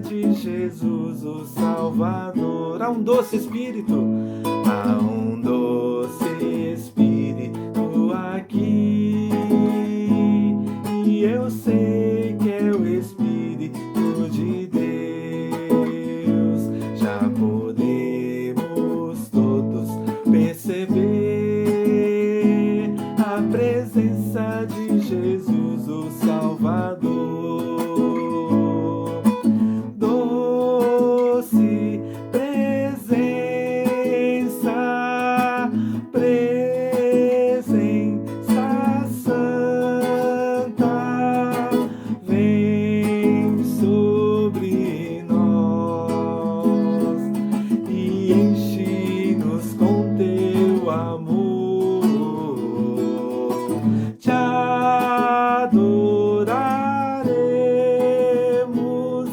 de Jesus, o Salvador. Há um doce Espírito, há um doce Espírito aqui, e eu sei que é o Espírito de Deus. Já podemos todos perceber a presença de Jesus, o Salvador. Doce presença, presença santa, vem sobre nós e enche-nos com teu amor. Te adoraremos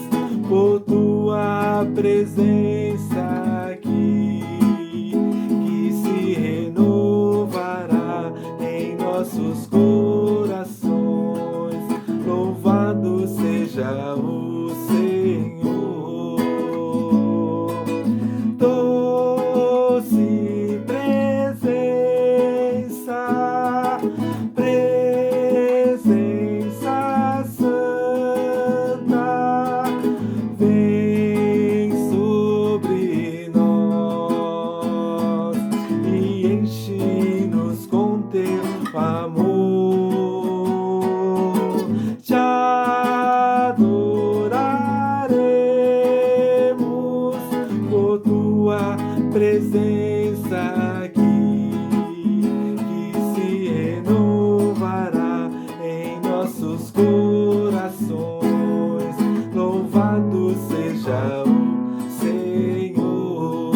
por tua presença aqui, que se renovará em nossos corações. Louvado seja o Senhor. Doce presença, presença santa, vem sobre nós e enche-nos com teu amor. Te adoraremos por tua presença aqui, que se renovará em nossos corações. Louvado seja o Senhor,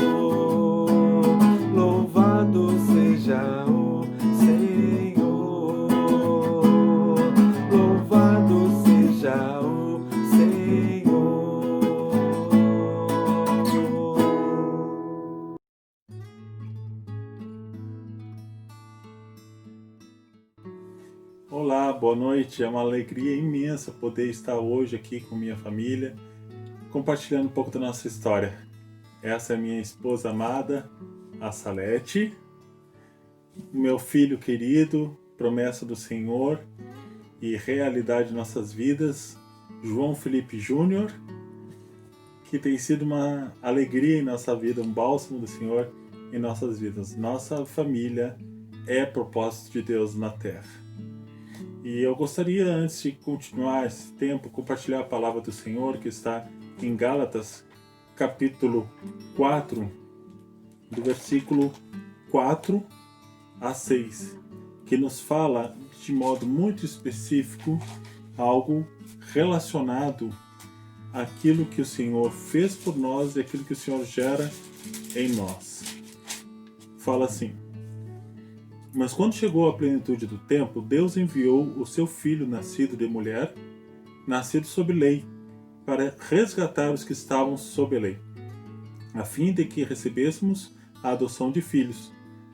louvado seja o Senhor, louvado seja o Senhor. Olá, boa noite. É uma alegria imensa poder estar hoje aqui com minha família, compartilhando um pouco da nossa história. Essa é minha esposa amada, a Salete, meu filho querido, promessa do Senhor e realidade de nossas vidas, João Felipe Júnior, que tem sido uma alegria em nossa vida, um bálsamo do Senhor em nossas vidas. Nossa família é propósito de Deus na terra. E eu gostaria, antes de continuar esse tempo, compartilhar a palavra do Senhor que está em Gálatas, capítulo 4, do versículo 4 a 6, que nos fala de modo muito específico algo relacionado àquilo que o Senhor fez por nós e aquilo que o Senhor gera em nós. Fala assim: mas quando chegou a plenitude do tempo, Deus enviou o seu Filho nascido de mulher, nascido sob lei, para resgatar os que estavam sob a lei, a fim de que recebêssemos a adoção de filhos.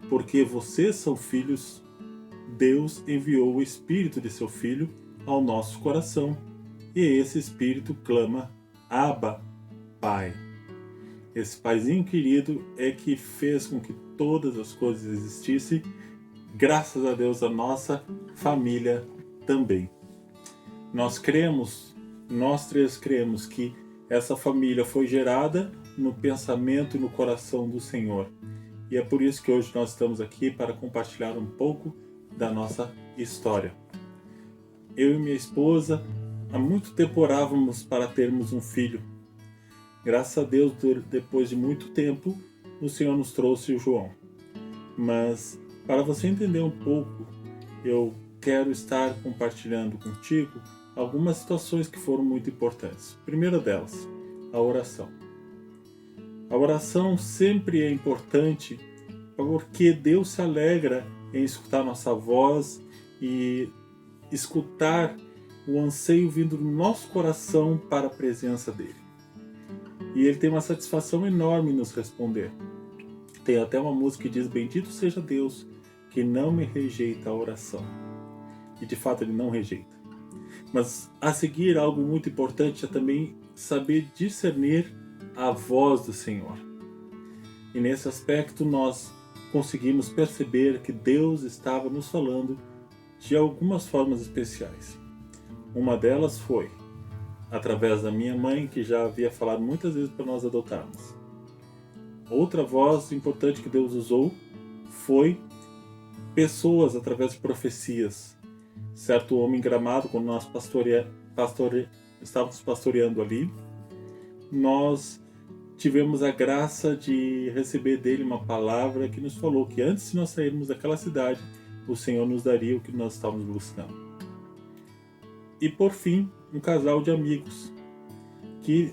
Porque vocês são filhos, Deus enviou o Espírito de seu Filho ao nosso coração, e esse Espírito clama: Abba, Pai. Esse paizinho querido é que fez com que todas as coisas existissem. Graças a Deus, a nossa família também. Nós três cremos que essa família foi gerada no pensamento e no coração do Senhor. E é por isso que hoje nós estamos aqui para compartilhar um pouco da nossa história. Eu e minha esposa há muito tempo orávamos para termos um filho. Graças a Deus, depois de muito tempo, o Senhor nos trouxe o João. Mas para você entender um pouco, eu quero estar compartilhando contigo algumas situações que foram muito importantes. Primeira delas, a oração. A oração sempre é importante porque Deus se alegra em escutar nossa voz e escutar o anseio vindo do nosso coração para a presença dele. E ele tem uma satisfação enorme em nos responder. Tem até uma música que diz: bendito seja Deus que não me rejeita a oração. E de fato ele não rejeita. Mas a seguir, algo muito importante é também saber discernir a voz do Senhor. E nesse aspecto nós conseguimos perceber que Deus estava nos falando de algumas formas especiais. Uma delas foi através da minha mãe, que já havia falado muitas vezes para nós adotarmos. Outra voz importante que Deus usou foi pessoas através de profecias. Certo homem em Gramado, quando nós estávamos pastoreando ali, nós tivemos a graça de receber dele uma palavra que nos falou que antes de nós sairmos daquela cidade, o Senhor nos daria o que nós estávamos buscando. E por fim, um casal de amigos que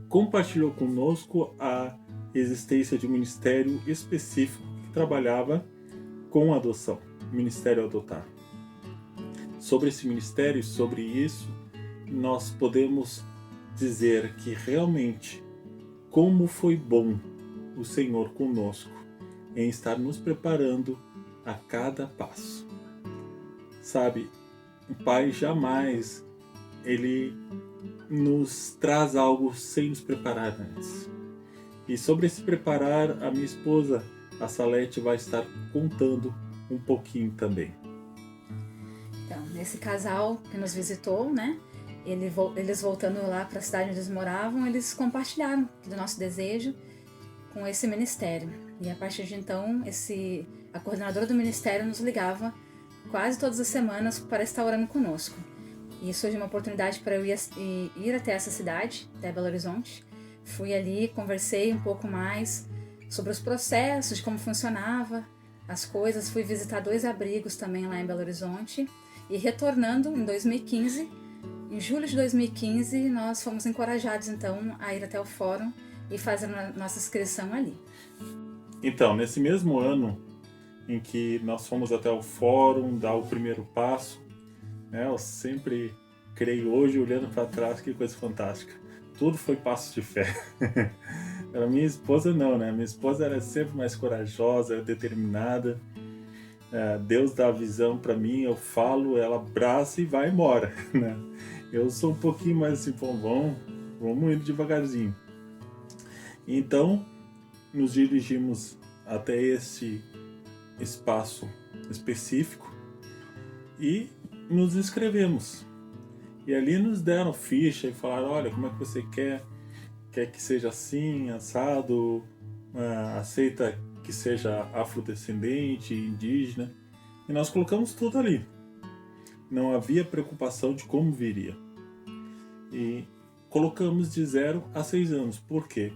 compartilhou conosco a existência de um ministério específico que trabalhava com adoção, o Ministério Adotar. Sobre esse ministério, sobre isso, nós podemos dizer que realmente como foi bom o Senhor conosco em estar nos preparando a cada passo. Sabe, o Pai jamais ele nos traz algo sem nos preparar antes. E sobre esse preparar, a minha esposa, a Salete, vai estar contando um pouquinho também. Então, nesse casal que nos visitou, né? Eles voltando lá para a cidade onde eles moravam, eles compartilharam do nosso desejo com esse ministério. E a partir de então, a coordenadora do ministério nos ligava quase todas as semanas para estar orando conosco. E surgiu uma oportunidade para eu ir até essa cidade, até Belo Horizonte. Fui ali, conversei um pouco mais sobre os processos, de como funcionava as coisas. Fui visitar 2 abrigos também lá em Belo Horizonte. E retornando em 2015, em julho de 2015, nós fomos encorajados então a ir até o fórum e fazer a nossa inscrição ali. Então, nesse mesmo ano em que nós fomos até o fórum dar o primeiro passo, né, eu sempre creio hoje, olhando para trás, que coisa fantástica. Tudo foi passo de fé. A minha esposa não, né? Minha esposa era sempre mais corajosa, determinada. Deus dá a visão para mim, eu falo, ela abraça e vai embora, né? Eu sou um pouquinho mais assim, vamos indo devagarzinho. Então, nos dirigimos até esse espaço específico e nos inscrevemos. E ali nos deram ficha e falaram, olha, como é que você quer que seja assim, assado, aceita que seja afrodescendente, indígena. E nós colocamos tudo ali. Não havia preocupação de como viria. E colocamos de 0 a 6 anos. Por quê?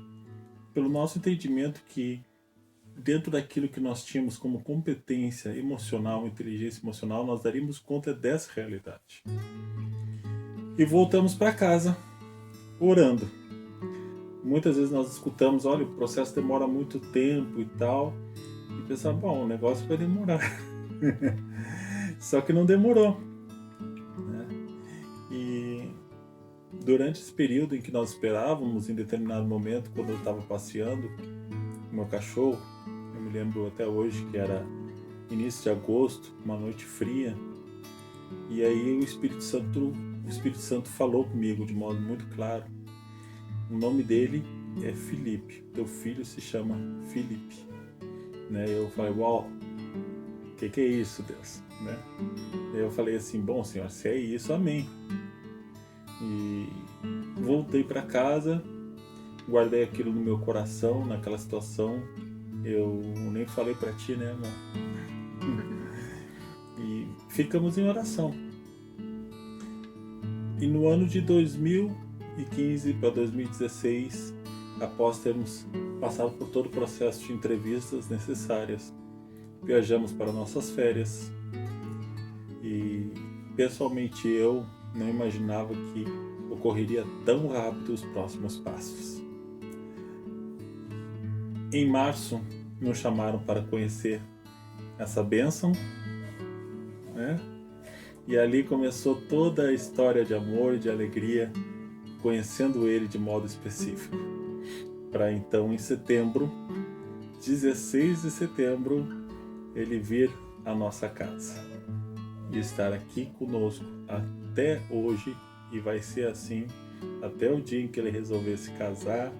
Pelo nosso entendimento que dentro daquilo que nós tínhamos como competência emocional, inteligência emocional, nós daríamos conta dessa realidade. E voltamos para casa orando. Muitas vezes nós escutamos, olha, o processo demora muito tempo e tal, e pensamos, bom, o negócio vai demorar. Só que não demorou, né? E durante esse período em que nós esperávamos, em determinado momento, quando eu estava passeando com o meu cachorro, eu me lembro até hoje que era início de agosto, uma noite fria, e aí o Espírito Santo falou comigo de modo muito claro. O nome dele é Felipe, teu filho se chama Felipe, né? Eu falei, uau, o que é isso, Deus, né? E eu falei assim, bom, Senhor, se é isso, amém. E voltei para casa, guardei aquilo no meu coração, naquela situação. Eu nem falei para ti, né, amor? E ficamos em oração. E no ano de 2015 para 2016, após termos passado por todo o processo de entrevistas necessárias, viajamos para nossas férias e pessoalmente eu não imaginava que ocorreria tão rápido os próximos passos. Em março nos chamaram para conhecer essa bênção, né? E ali começou toda a história de amor e de alegria, conhecendo ele de modo específico. Para então, em setembro, 16 de setembro, ele vir à nossa casa e estar aqui conosco até hoje, e vai ser assim até o dia em que ele resolver se casar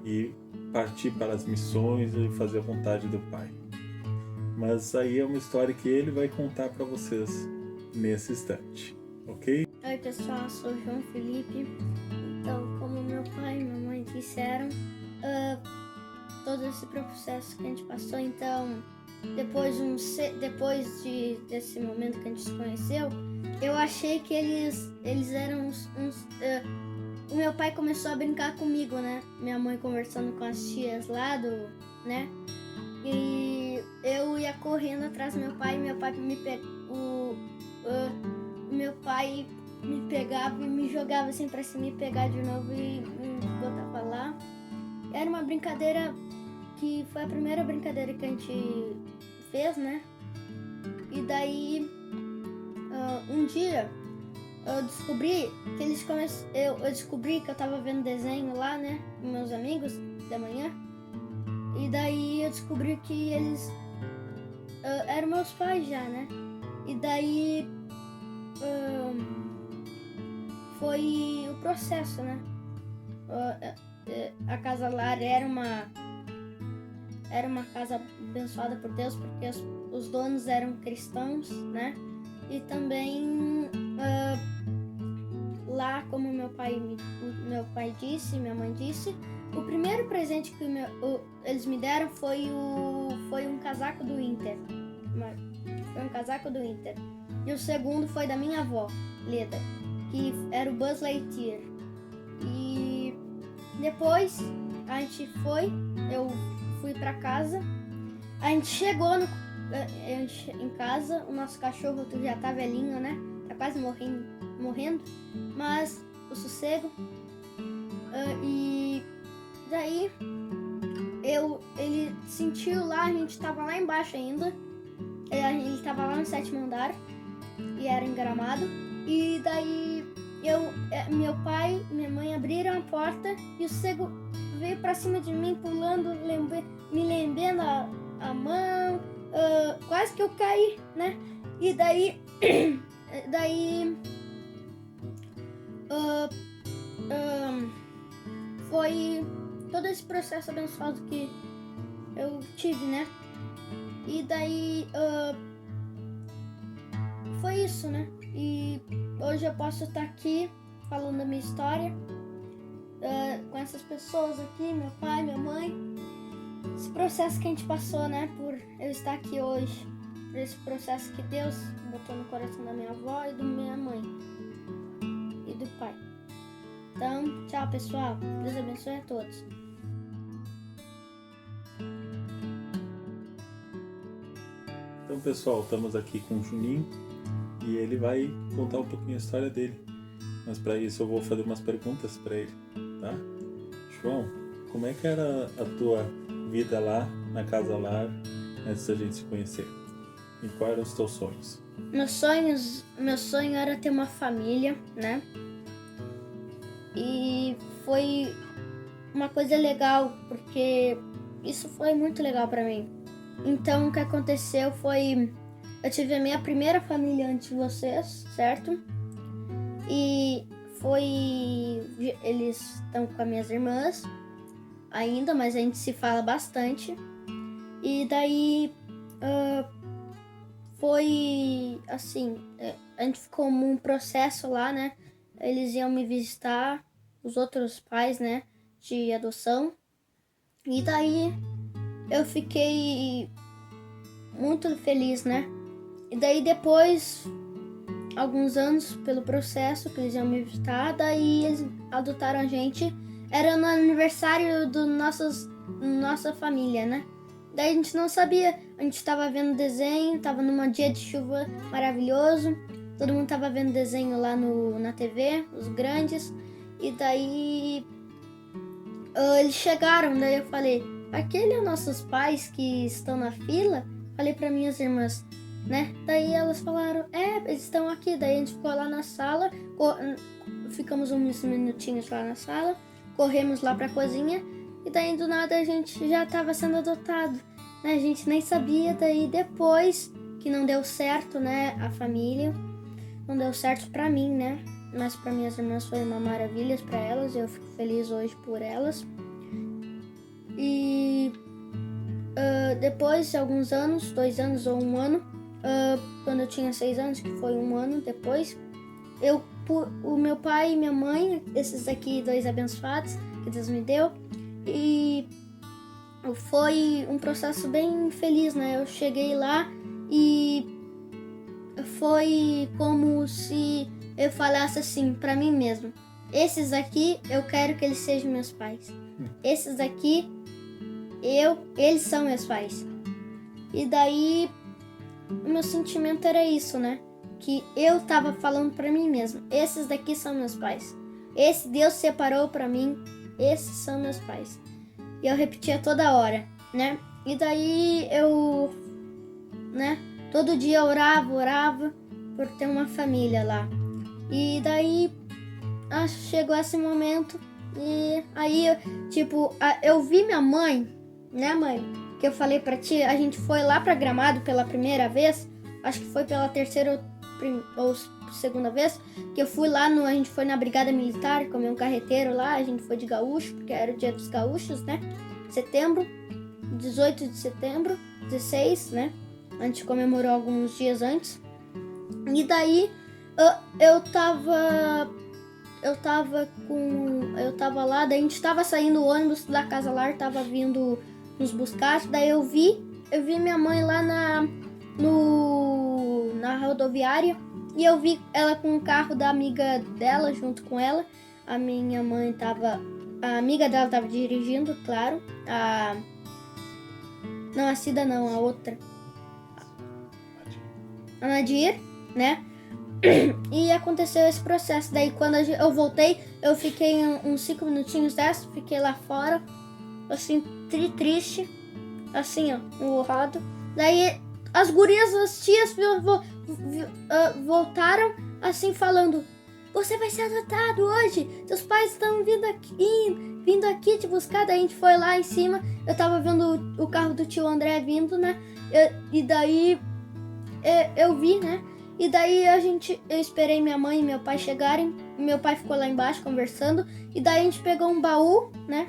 e partir para as missões e fazer a vontade do Pai. Mas aí é uma história que ele vai contar para vocês nesse instante, ok? Oi pessoal, sou o João Felipe. Então, como meu pai e minha mãe disseram, todo esse processo que a gente passou, então depois desse momento que a gente se conheceu, eu achei que eles eram o meu pai começou a brincar comigo, né? Minha mãe conversando com as tias lá né? E eu ia correndo atrás do meu pai, meu pai meu pai me pegava e me jogava assim pra cima e pegar de novo e me botava lá. Era uma brincadeira que foi a primeira brincadeira que a gente fez, né? E daí, um dia, eu descobri que eu descobri que eu tava vendo desenho lá, né? Com meus amigos da manhã. E daí eu descobri que eles eram meus pais já, né? E daí foi o processo, né? A Casa Lar era uma casa abençoada por Deus, porque os donos eram cristãos, né? E também lá, como meu pai disse, minha mãe disse, o primeiro presente que eles me deram foi um casaco do Inter. Foi um casaco do Inter. E o segundo foi da minha avó, Leda, que era o Buzz Lightyear. E depois eu fui pra casa. A gente chegou em casa, o nosso cachorro já tá velhinho, né? Tá quase morrendo, mas o sossego. E daí ele sentiu lá, a gente tava lá embaixo ainda. Ele tava lá no 7º andar e era em Gramado. E daí meu pai e minha mãe abriram a porta e o sossego veio pra cima de mim pulando, me lambendo a mão, quase que eu caí, né? E daí foi todo esse processo abençoado que eu tive, né? E daí foi isso, né? E hoje eu posso estar aqui falando da minha história com essas pessoas aqui, meu pai, minha mãe. Esse processo que a gente passou, né? Por eu estar aqui hoje. Por esse processo que Deus botou no coração da minha avó e da minha mãe. E do pai. Então, tchau pessoal. Deus abençoe a todos. Então, pessoal, estamos aqui com o Juninho e ele vai contar um pouquinho a história dele. Mas para isso eu vou fazer umas perguntas para ele, tá? João, como é que era a tua vida lá na Casa Lar antes da gente se conhecer? E quais eram os teus sonhos? Meu sonho era ter uma família, né? E foi uma coisa legal, porque isso foi muito legal pra mim. Então, o que aconteceu foi... Eu tive a minha primeira família antes de vocês, certo? E eles estão com as minhas irmãs ainda, mas a gente se fala bastante. E daí... foi assim, a gente ficou um processo lá, né? Eles iam me visitar, os outros pais, né, de adoção. E daí eu fiquei muito feliz, né? E daí depois, alguns anos pelo processo que eles iam me visitar, daí eles adotaram a gente. Era no aniversário do nossa família, né? Daí a gente não sabia, a gente tava vendo desenho, tava num dia de chuva maravilhoso, todo mundo tava vendo desenho lá na TV, os grandes, e daí eles chegaram, daí eu falei, aquele é nossos pais que estão na fila? Falei para minhas irmãs, né? Daí elas falaram, eles estão aqui, daí a gente ficou lá na sala, ficamos uns minutinhos lá na sala, corremos lá pra cozinha, e daí do nada a gente já estava sendo adotado, né? A gente nem sabia, daí depois que não deu certo, né? A família, não deu certo pra mim, né? mas para minhas irmãs foi uma maravilha para elas. Eu fico feliz hoje por elas. E depois de alguns anos, 2 anos ou 1 ano, quando eu tinha 6 anos, que foi 1 ano depois, o meu pai e minha mãe, esses aqui 2 abençoados que Deus me deu, e foi um processo bem feliz, né? Eu cheguei lá e foi como se eu falasse assim pra mim mesmo: esses aqui eu quero que eles sejam meus pais. Esses aqui eles são meus pais. E daí o meu sentimento era isso, né? Que eu tava falando pra mim mesmo: esses daqui são meus pais. Esse Deus separou pra mim, esses são meus pais. E eu repetia toda hora, né? E daí eu, né? Todo dia eu orava por ter uma família lá. E daí chegou esse momento e aí, eu vi minha mãe, né, mãe? Que eu falei pra ti, a gente foi lá pra Gramado pela primeira vez, acho que foi pela terceira ou segunda vez, que eu fui lá, a gente foi na Brigada Militar, comer um carreteiro lá, a gente foi de gaúcho, porque era o dia dos gaúchos, né? Setembro, 18 de setembro, 16, né? A gente comemorou alguns dias antes. E daí eu tava lá, daí a gente tava saindo, o ônibus da casa lá tava vindo nos buscar, daí eu vi minha mãe lá na rodoviária, e eu vi ela com o carro da amiga dela junto com ela. A amiga dela tava dirigindo, claro, a Cida não, a outra, a Nadir, né? E aconteceu esse processo. Daí quando eu voltei, eu fiquei uns 5 minutinhos dessa, fiquei lá fora, assim, triste, assim, ó, emburrado. Daí as gurias, as tias voltaram assim falando: você vai ser adotado hoje, seus pais estão vindo aqui te buscar. Daí a gente foi lá em cima, eu tava vendo o carro do tio André vindo, né? E daí eu vi, né? E daí eu esperei minha mãe e meu pai chegarem. Meu pai ficou lá embaixo conversando. E daí a gente pegou um baú, né?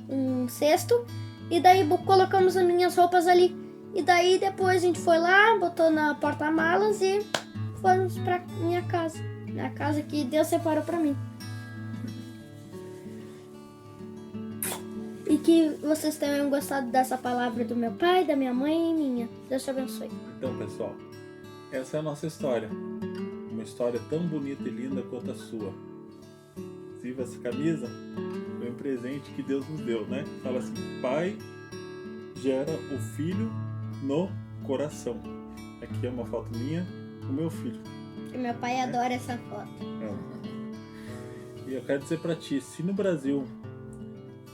Um cesto. E daí colocamos as minhas roupas ali. E daí depois a gente foi lá, botou na porta-malas e fomos pra minha casa. A casa que Deus separou pra mim. E que vocês tenham gostado dessa palavra do meu pai, da minha mãe e minha. Deus te abençoe. Então, pessoal, essa é a nossa história. Uma história tão bonita e linda quanto a sua. Inclusive, essa camisa foi um presente que Deus nos deu, né? Fala assim: pai gera o filho no coração. Aqui é uma foto minha com meu filho. E meu pai adora essa foto. E eu quero dizer pra ti, se no Brasil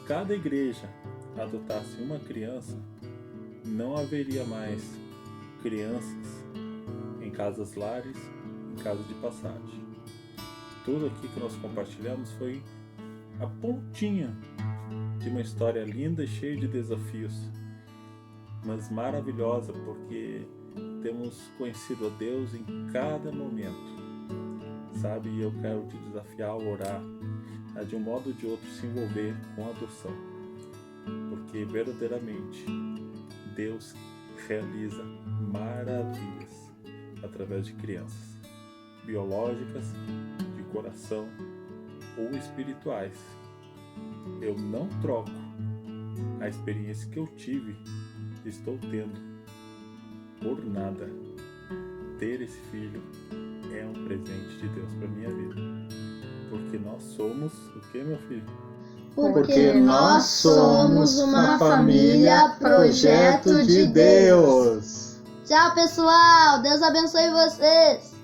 cada igreja adotasse uma criança, não haveria mais crianças em casas lares, em casas de passagem. Tudo aqui que nós compartilhamos foi a pontinha de uma história linda e cheia de desafios, mas maravilhosa, porque temos conhecido a Deus em cada momento, sabe? E eu quero te desafiar a orar, a de um modo ou de outro se envolver com a adoção, porque verdadeiramente Deus realiza maravilhas através de crianças, biológicas, de coração ou espirituais. Eu não troco a experiência que eu tive, estou tendo, por nada. Ter esse filho é um presente de Deus para minha vida, porque nós somos o que, meu filho? Porque nós somos uma família projeto de Deus. Tchau, pessoal. Deus abençoe vocês.